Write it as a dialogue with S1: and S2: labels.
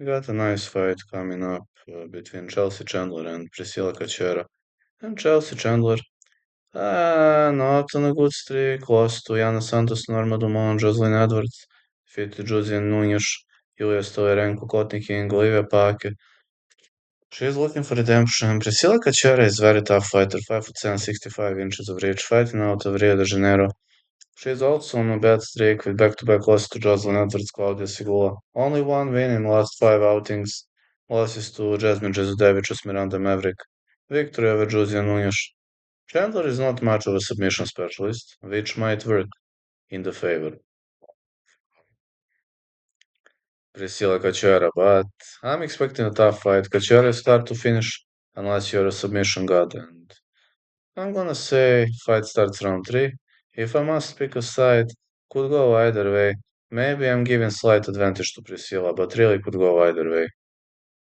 S1: We got a nice fight coming up between Chelsea Chandler and Priscilla Cachoeira. And Chelsea Chandler, not on a good streak, lost to Yana Santos, Norma Dumont, Jocelyn Edwards, defeated Josiane Nunes, Yulia Stolarenko, Courtney King, Olivia Paque. She's looking for redemption. Priscilla Cachoeira is a very tough fighter, 5'10", 65 inches of reach, fighting out of Rio de Janeiro. She's also on a bad streak with back-to-back losses to Jocelyn Edwards, Claudia Sigula. Only one win in the last 5 outings. Losses to Jasmine Jesudevichus, Miranda Maverick. Victory over Josie Nunes. Chandler is not much of a submission specialist, which might work in the favor Priscilla Cachoeira, but I'm expecting a tough fight. Cachoeira is start to finish unless you're a submission god, and I'm gonna say fight starts round 3. If I must pick a side, could go either way. Maybe I'm giving slight advantage to Priscilla, but really could go either way.